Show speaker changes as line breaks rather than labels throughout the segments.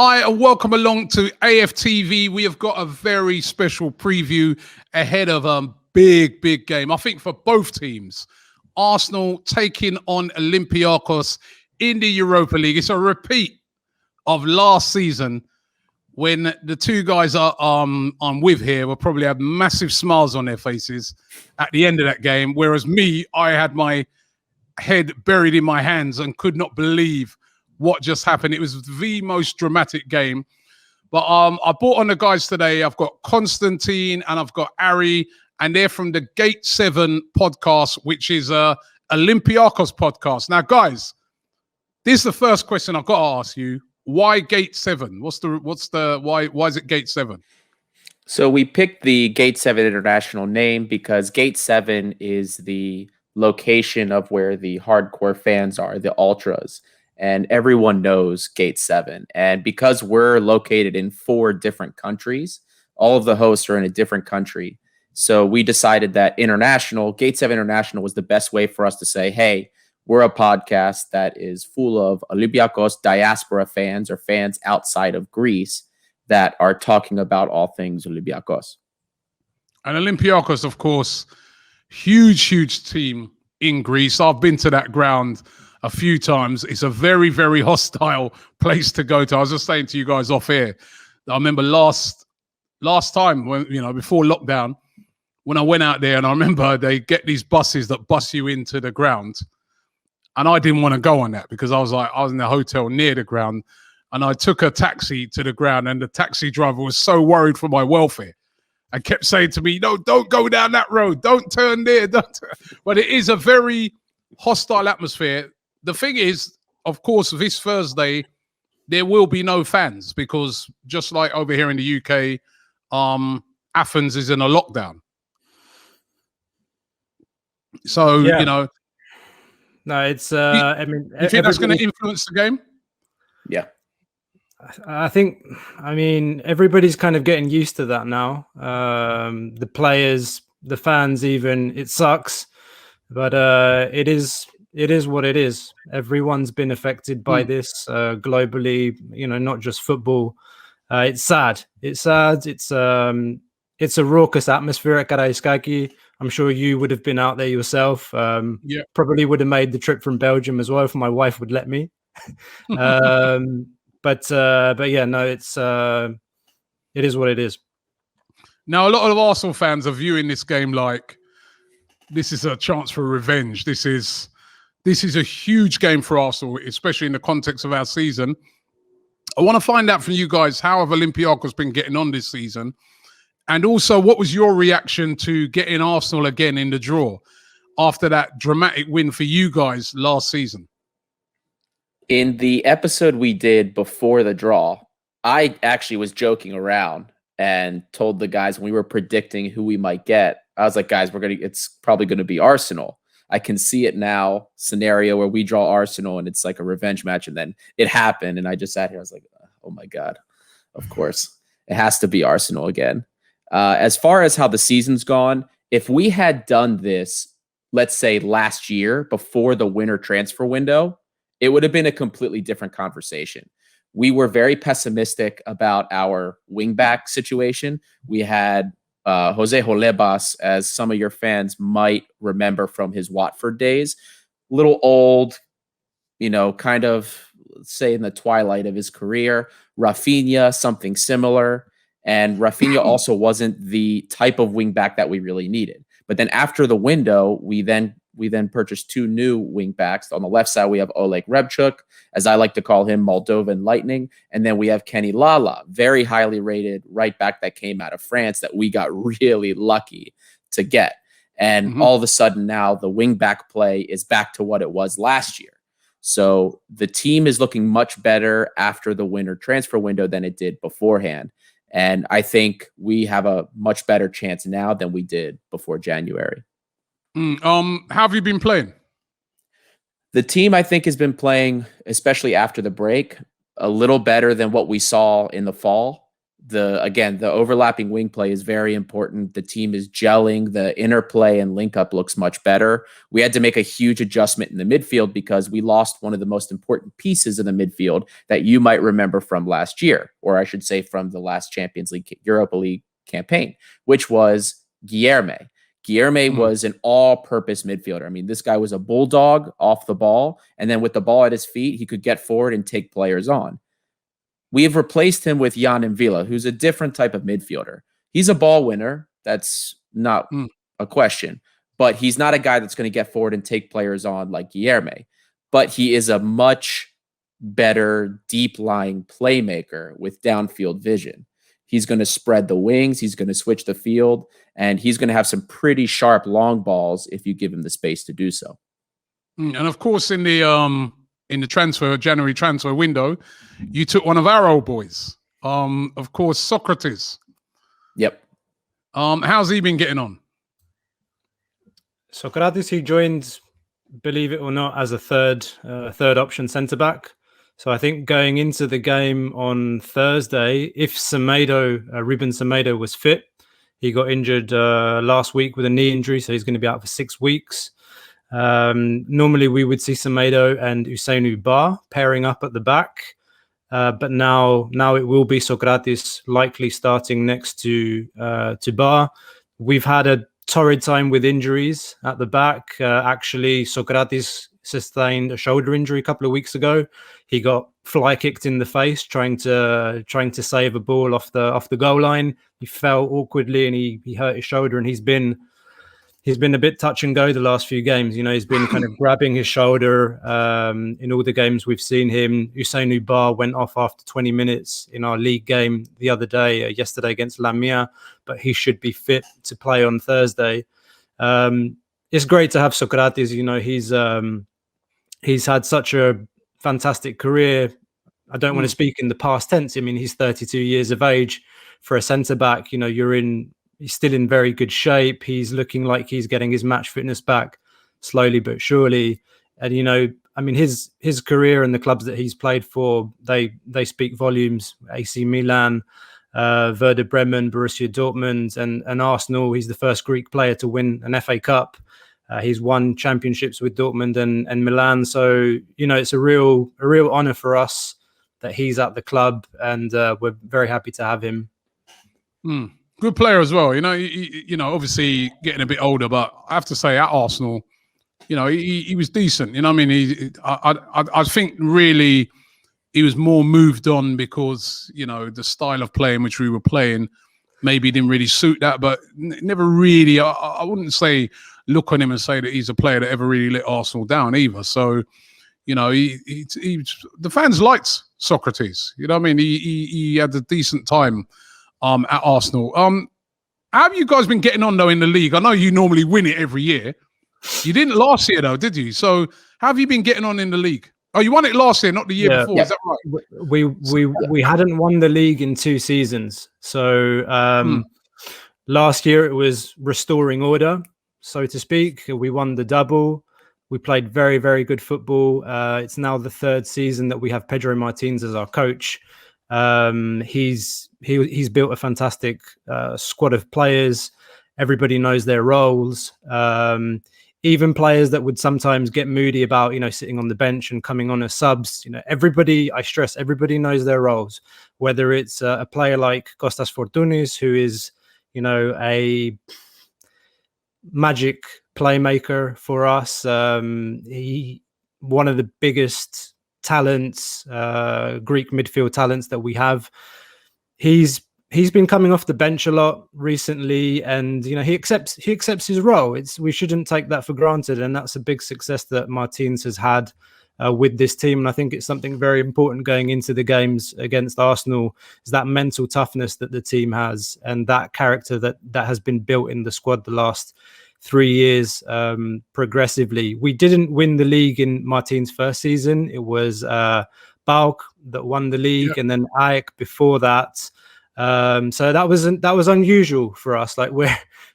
Hi and welcome along to AFTV. We have got a very special preview ahead of a big game. I think for both teams. Arsenal taking on Olympiacos in the Europa League. It's a repeat of last season when the two guys I'm with here will probably have massive smiles on their faces at the end of that game. Whereas me, I had my head buried in my hands and could not believe what just happened. It was the most dramatic game. But I brought on the guys today. I've got Constantine and I've got Ari, and they're from the Gate 7 podcast, which is a Olympiacos podcast. Now, guys, this is the first question I've got to ask you. Why Gate 7? Why is it Gate 7?
So we picked the Gate 7 international name because Gate 7 is the location of where the hardcore fans are, the ultras. And everyone knows Gate 7. And because we're located in 4 different countries, all of the hosts are in a different country. So we decided that Gate 7 International was the best way for us to say, hey, we're a podcast that is full of Olympiacos diaspora fans or fans outside of Greece that are talking about all things Olympiacos.
And Olympiacos, of course, huge team in Greece. I've been to that ground a few times. It's a very hostile place to go to. I was just saying to you guys off air, I remember last time when, before lockdown, when I went out there, and I remember they get these buses that bus you into the ground. And I didn't want to go on that because I was in the hotel near the ground, and I took a taxi to the ground, and the taxi driver was so worried for my welfare and kept saying to me, no, don't go down that road. Don't turn there. But it is a very hostile atmosphere. The thing is, of course, this Thursday, there will be no fans because just like over here in the UK, Athens is in a lockdown. So,
No, it's,
you think that's going to influence the game?
Yeah.
I think, everybody's kind of getting used to that now. The players, the fans even, it sucks, but it is what it is. Everyone's been affected by this globally, not just football. It's sad. It's a raucous atmosphere at Karaiskaki. I'm sure you would have been out there yourself. Probably would have made the trip from Belgium as well if my wife would let me. But yeah, no, it is what it is.
Now, a lot of Arsenal fans are viewing this game like this is a chance for revenge. This is a huge game for Arsenal, especially in the context of our season. I want to find out from you guys, how have Olympiacos been getting on this season? And also, what was your reaction to getting Arsenal again in the draw after that dramatic win for you guys last season?
In the episode we did before the draw, I actually was joking around and told the guys when we were predicting who we might get, I was like, guys, it's probably going to be Arsenal. I can see it now, scenario where we draw Arsenal and it's like a revenge match. And then it happened. And I just sat here. I was like, oh my God, of course it has to be Arsenal again. As far as how the season's gone, if we had done this, let's say last year before the winter transfer window, it would have been a completely different conversation. We were very pessimistic about our wingback situation. We had Jose Holebas, as some of your fans might remember from his Watford days, little old, kind of, let's say in the twilight of his career. Rafinha, something similar. And Rafinha also wasn't the type of wingback that we really needed. But then after the window, we then purchased 2 new wingbacks. On the left side, we have Oleg Rebchuk, as I like to call him, Moldovan Lightning. And then we have Kenny Lala, very highly rated right back that came out of France that we got really lucky to get. And all of a sudden now the wingback play is back to what it was last year. So the team is looking much better after the winter transfer window than it did beforehand. And I think we have a much better chance now than we did before January.
How have you been playing?
The team, I think, has been playing, especially after the break, a little better than what we saw in the fall. the overlapping wing play is very important. The team is gelling. The interplay and link up looks much better. We had to make a huge adjustment in the midfield because we lost one of the most important pieces of the midfield that you might remember from last year, or I should say from the last Champions League, Europa League campaign, which was Guilherme. Guilherme was an all-purpose midfielder. I mean, this guy was a bulldog off the ball, and then with the ball at his feet, he could get forward and take players on. We have replaced him with Jan Villa, who's a different type of midfielder. He's a ball winner. That's not a question. But he's not a guy that's going to get forward and take players on like Guilherme. But he is a much better deep-lying playmaker with downfield vision. He's going to spread the wings. He's going to switch the field. And he's going to have some pretty sharp long balls if you give him the space to do so.
And of course, in the January transfer window, you took one of our old boys. Of course, Sokratis.
Yep.
How's he been getting on?
Sokratis, he joined, believe it or not, as a third option centre back. So I think going into the game on Thursday, if Ruben Semedo was fit, he got injured last week with a knee injury, so he's going to be out for 6 weeks. Normally we would see Semedo and Usainu Ba pairing up at the back, but now it will be Sokratis likely starting next to Ba. We've had a torrid time with injuries at the back. Actually, Sokratis sustained a shoulder injury a couple of weeks ago. He got fly kicked in the face trying to save a ball off the goal line. He fell awkwardly and he hurt his shoulder, and he's been a bit touch and go the last few games. You know, he's been kind of grabbing his shoulder in all the games we've seen him. Usainu Ba went off after 20 minutes in our league game the other day, yesterday against Lamia, but he should be fit to play on Thursday. It's great to have Sokratis. You know, he's had such a fantastic career. I don't want to speak in the past tense. I mean, he's 32 years of age. For a centre back, you know, he's still in very good shape. He's looking like he's getting his match fitness back slowly but surely. And, you know, I mean, his career and the clubs that he's played for, they speak volumes. AC Milan, Werder Bremen, Borussia Dortmund, and Arsenal. He's the first Greek player to win an FA Cup. He's won championships with Dortmund and Milan. So, you know, it's a real honour for us that he's at the club, and we're very happy to have him.
Good player as well. You know, obviously getting a bit older, but I have to say at Arsenal, you know, he was decent. You know what I mean? I think really he was more moved on because, you know, the style of play in which we were playing maybe didn't really suit that, but never really, I wouldn't say look on him and say that he's a player that ever really let Arsenal down either. So, you know, the fans liked Sokratis. You know what I mean? He had a decent time at Arsenal. How have you guys been getting on though in the league? I know you normally win it every year. You didn't last year though, did you? So how have you been getting on in the league? Oh, you won it last year, not the year before.
Yeah.
Is that right?
We hadn't won the league in 2 seasons. So last year it was restoring order, so to speak. We won the double. We played very, very good football. It's now the 3rd season that we have Pedro Martins as our coach. He's built a fantastic squad of players. Everybody knows their roles. Even players that would sometimes get moody about, you know, sitting on the bench and coming on as subs. You know, I stress, everybody knows their roles. Whether it's a player like Kostas Fortounis, who is, you know, a magic playmaker for us. He one of the biggest talents, Greek midfield talents that we have. He's been coming off the bench a lot recently, and you know he accepts his role. We shouldn't take that for granted, and that's a big success that Martins has had with this team. And I think it's something very important going into the games against Arsenal, is that mental toughness that the team has, and that character that has been built in the squad the last 3 years progressively. We didn't win the league in Martins' first season. It was Bauk that won the league, and then Ajax before that. So that was unusual for us. Like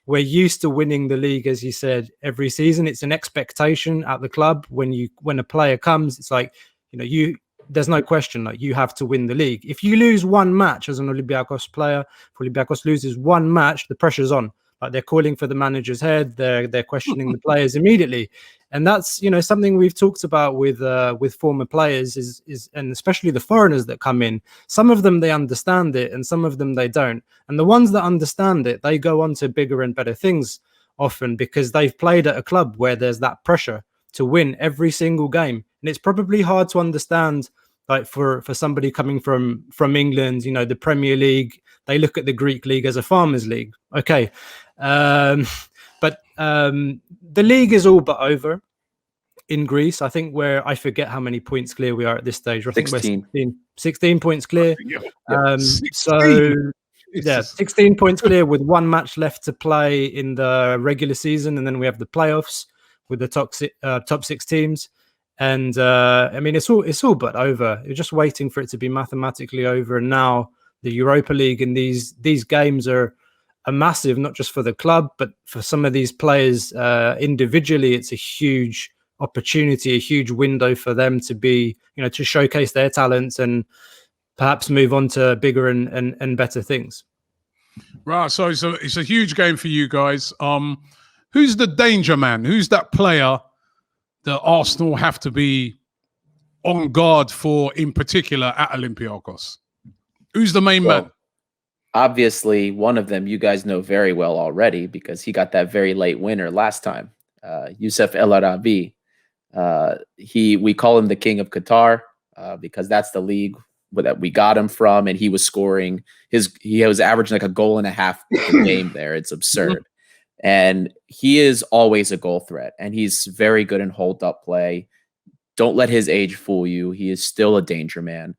we're used to winning the league, as you said, every season. It's an expectation at the club. When a player comes, it's like, you know, there's no question, like, you have to win the league. If you lose one match as an Olympiacos player, if Olympiacos loses one match, the pressure's on. Like, they're calling for the manager's head, they're questioning the players immediately. And that's, something we've talked about with former players is and especially the foreigners that come in. Some of them, they understand it, and some of them they don't. And the ones that understand it, they go on to bigger and better things often, because they've played at a club where there's that pressure to win every single game. And it's probably hard to understand, like, for somebody coming from England, the Premier League, they look at the Greek league as a farmers league. Okay. But the league is all but over in Greece. I think I forget how many points clear we are at this stage. I think
16.
we're 16 points clear.
16.
So yeah, 16 points clear with one match left to play in the regular season. And then we have the playoffs with the top 6 teams. And I mean, it's all but over. You're just waiting for it to be mathematically over. And now the Europa League and these games are massive, not just for the club, but for some of these players individually. It's a huge opportunity, a huge window for them to be, to showcase their talents and perhaps move on to bigger and better things.
Right. So it's a huge game for you guys. Who's the danger man? Who's that player that Arsenal have to be on guard for, in particular at Olympiacos? Who's the main man?
Obviously, one of them you guys know very well already, because he got that very late winner last time. Youssef El Arabi. We call him the King of Qatar because that's the league that we got him from, and he was scoring. He was averaging like a goal and a half a game there. It's absurd. And he is always a goal threat, and he's very good in hold-up play. Don't let his age fool you. He is still a danger man.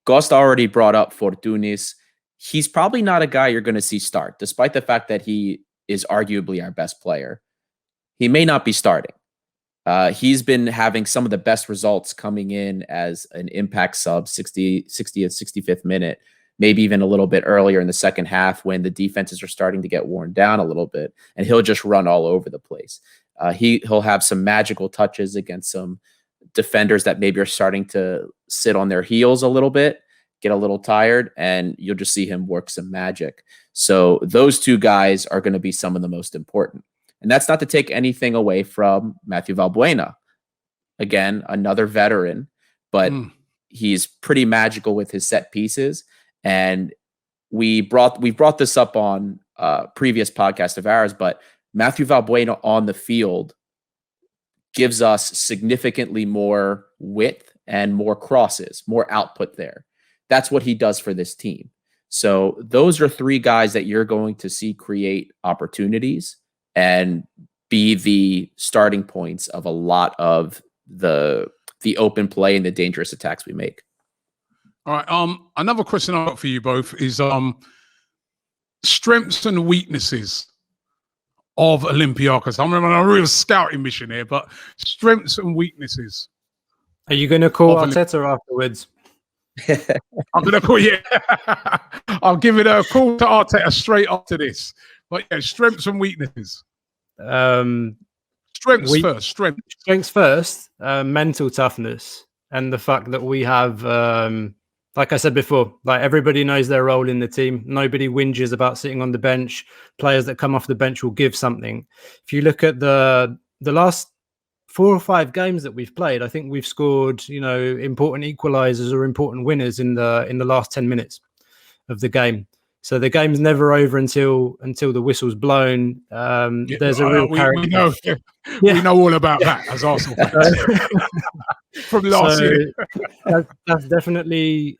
Costa already brought up Fortounis. He's probably not a guy you're going to see start, despite the fact that he is arguably our best player. He may not be starting. He's been having some of the best results coming in as an impact sub, 60th, 65th minute, maybe even a little bit earlier in the second half when the defenses are starting to get worn down a little bit, and he'll just run all over the place. He'll have some magical touches against some defenders that maybe are starting to sit on their heels a little bit, get a little tired, and you'll just see him work some magic. So those two guys are going to be some of the most important. And that's not to take anything away from Matthew Valbuena. Again, another veteran, but he's pretty magical with his set pieces. And we brought this up on previous podcast of ours, but Matthew Valbuena on the field gives us significantly more width and more crosses, more output there. That's what he does for this team. So those are 3 guys that you're going to see create opportunities and be the starting points of a lot of the open play and the dangerous attacks we make.
All right. Another question I've got for you both is strengths and weaknesses of Olympiacos. I'm on a real scouting mission here, but strengths and weaknesses.
Are you going to call Arteta afterwards?
I'm going to call you. I'll give it a call to Arteta straight after this. But yeah, strengths and weaknesses. Strengths first.
Strengths first. Mental toughness, and the fact that we have, like I said before, like, everybody knows their role in the team. Nobody whinges about sitting on the bench. Players that come off the bench will give something. If you look at the last 4 or 5 games that we've played, I think we've scored, important equalizers or important winners in the last 10 minutes of the game. So the game's never over until the whistle's blown. There's a real character.
We know all about that as Arsenal fans from last year.
That's definitely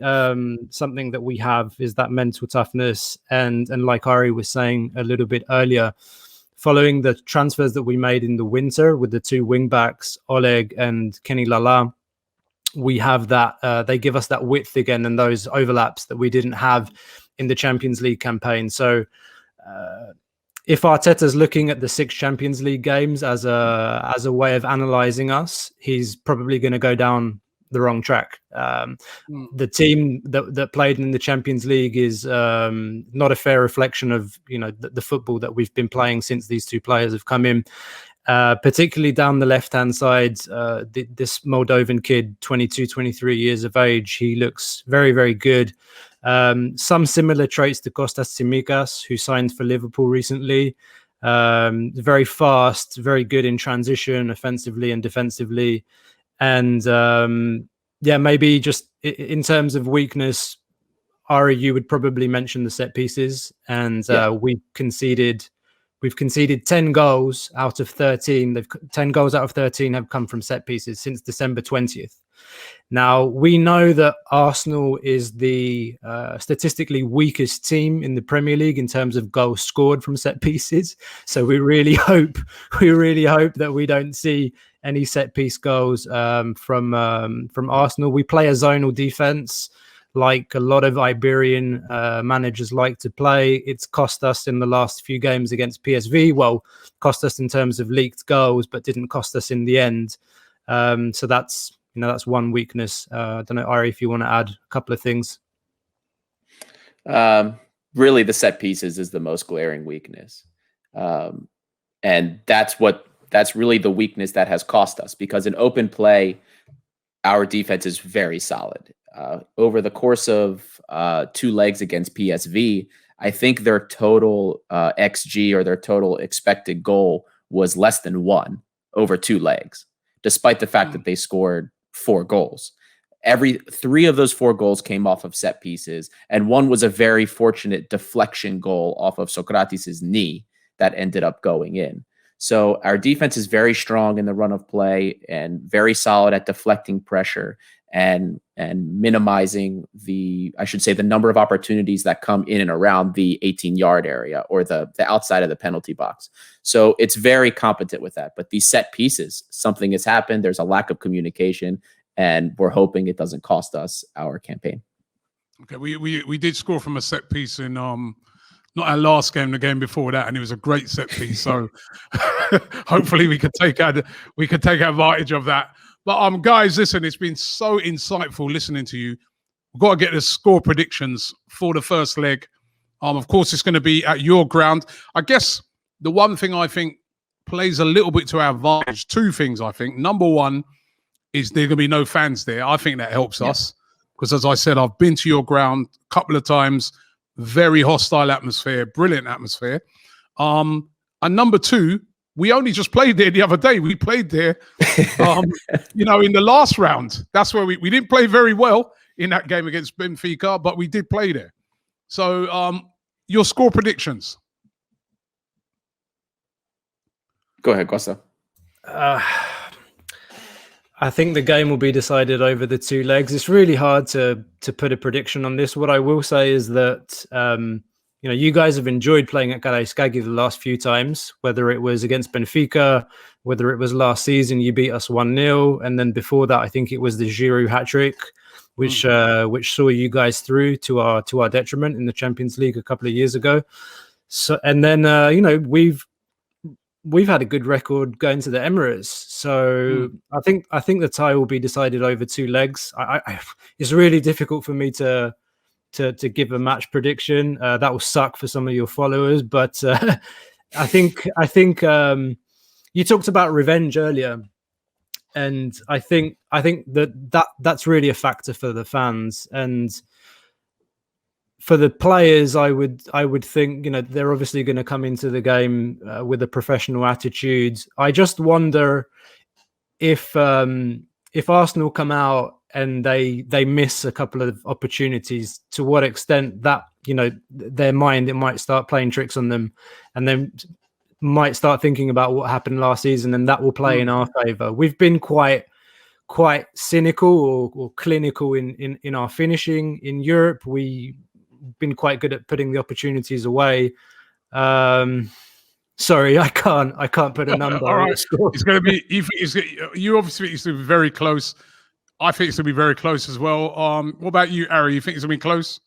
something that we have, is that mental toughness. And like Ari was saying a little bit earlier, following the transfers that we made in the winter with the 2 wing backs, Oleg and Kenny Lala, we have that. They give us that width again and those overlaps that we didn't have in the Champions League campaign. So if Arteta's looking at the 6 Champions League games as a way of analysing us, he's probably going to go down the wrong track. The team that played in the Champions League is not a fair reflection of the football that we've been playing since these 2 players have come in. particularly down the left-hand side. This Moldovan kid, 22, 23 years of age, he looks very, very good. Some similar traits to Kostas Tsimikas, who signed for Liverpool recently. Very fast, very good in transition, offensively and defensively. And maybe just in terms of weakness, Ari, you would probably mention the set pieces. And we've conceded 10 goals out of 13. 10 goals out of 13 have come from set pieces since December 20th. Now, we know that Arsenal is the statistically weakest team in the Premier League in terms of goals scored from set pieces. So we really hope that we don't see any set piece goals from Arsenal. We play a zonal defense like a lot of Iberian managers like to play. It's cost us in the last few games against PSV. Well, cost us in terms of leaked goals, but didn't cost us in the end. So that's one weakness. I don't know, Ari, if you want to add a couple of things.
Really, the set pieces is the most glaring weakness. And that's really the weakness that has cost us, because in open play, our defense is very solid. Over the course of 2 legs against PSV, I think their total XG, or their total expected goal, was less than 1 over 2 legs, despite the fact that they scored 4 goals. 3 of those 4 goals came off of set pieces, and 1 was a very fortunate deflection goal off of Sokratis' knee that ended up going in. So our defense is very strong in the run of play and very solid at deflecting pressure and minimizing the number of opportunities that come in and around the 18-yard area or the outside of the penalty box. So it's very competent with that. But these set pieces, something has happened. There's a lack of communication, and we're hoping it doesn't cost us our campaign.
Okay, we did score from a set piece in not our last game, the game before that, and it was a great set piece. So hopefully we could take advantage of that. But guys, listen, it's been so insightful listening to you. We've got to get the score predictions for the first leg. Of course, it's going to be at your ground. I guess the one thing I think plays a little bit to our advantage, 2 things I think. Number one is there going to be no fans there. I think that helps us because, as I said, I've been to your ground a couple of times. Very hostile atmosphere, brilliant atmosphere. And number 2, we only just played there the other day. We played there, in the last round. That's where we didn't play very well in that game against Benfica, but we did play there. So your score predictions.
Go ahead, Costa.
I think the game will be decided over the 2 legs. It's really hard to put a prediction on this. What I will say is that you guys have enjoyed playing at Karaiskaki the last few times, whether it was against Benfica, whether it was last season, you beat us 1-0. And then before that, I think it was the Giroud hat-trick, which saw you guys through to our detriment in the Champions League a couple of years ago. So, and then, we've had a good record going to the Emirates. So I think the tie will be decided over 2 legs. It's really difficult for me to give a match prediction. That will suck for some of your followers, but I think you talked about revenge earlier, and I think that's really a factor for the fans and for the players. I would think they're obviously going to come into the game with a professional attitude. I just wonder if Arsenal come out and they miss a couple of opportunities, to what extent that, their mind, it might start playing tricks on them, and then might start thinking about what happened last season, and that will play in our favor. We've been quite cynical or clinical in our finishing in Europe. We've been quite good at putting the opportunities away. Sorry, I can't put a number.
All right. It's going to be, you obviously think it's going to be very close. I think it's going to be very close as well. What about you, Ari? You think it's going to be close?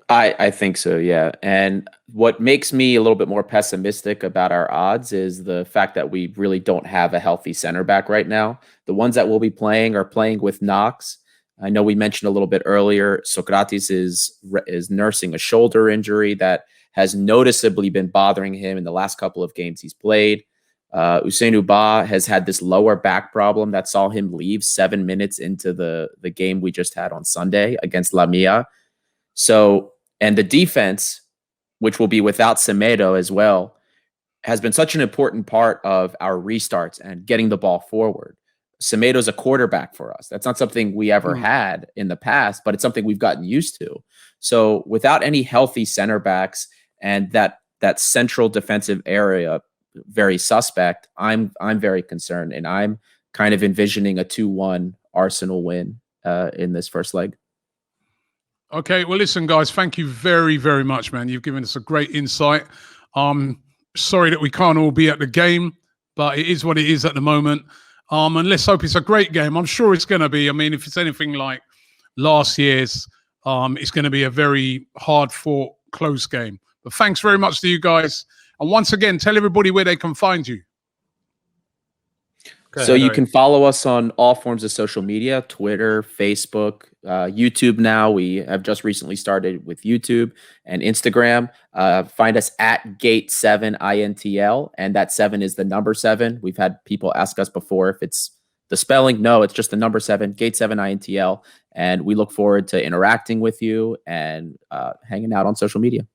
I think so, yeah. And what makes me a little bit more pessimistic about our odds is the fact that we really don't have a healthy center back right now. The ones that will be playing are playing with knocks. I know we mentioned a little bit earlier, Sokratis is nursing a shoulder injury that has noticeably been bothering him in the last couple of games he's played. Usain Ba has had this lower back problem that saw him leave 7 minutes into the game we just had on Sunday against Lamia. So, and the defense, which will be without Semedo as well, has been such an important part of our restarts and getting the ball forward. Semedo's a quarterback for us. That's not something we ever had in the past, but it's something we've gotten used to. So without any healthy center backs and that central defensive area very suspect, I'm very concerned, and I'm kind of envisioning a 2-1 Arsenal win in this first leg.
Okay, well, listen, guys, thank you very, very much, man. You've given us a great insight. Sorry that we can't all be at the game, but it is what it is at the moment. And let's hope it's a great game. I'm sure it's going to be. I mean, if it's anything like last year's, it's going to be a very hard-fought, close game. But thanks very much to you guys. And once again, tell everybody where they can find you.
So you can follow us on all forms of social media, Twitter, Facebook, YouTube now. We have just recently started with YouTube and Instagram. Find us at Gate7INTL, and that 7 is the number 7. We've had people ask us before if it's the spelling. No, it's just the number 7, Gate7INTL. And we look forward to interacting with you and hanging out on social media.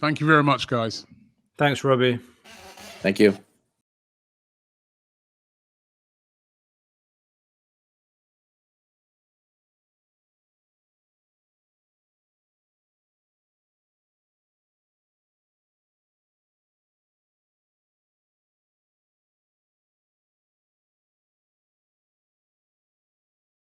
Thank you very much, guys.
Thanks, Robbie.
Thank you.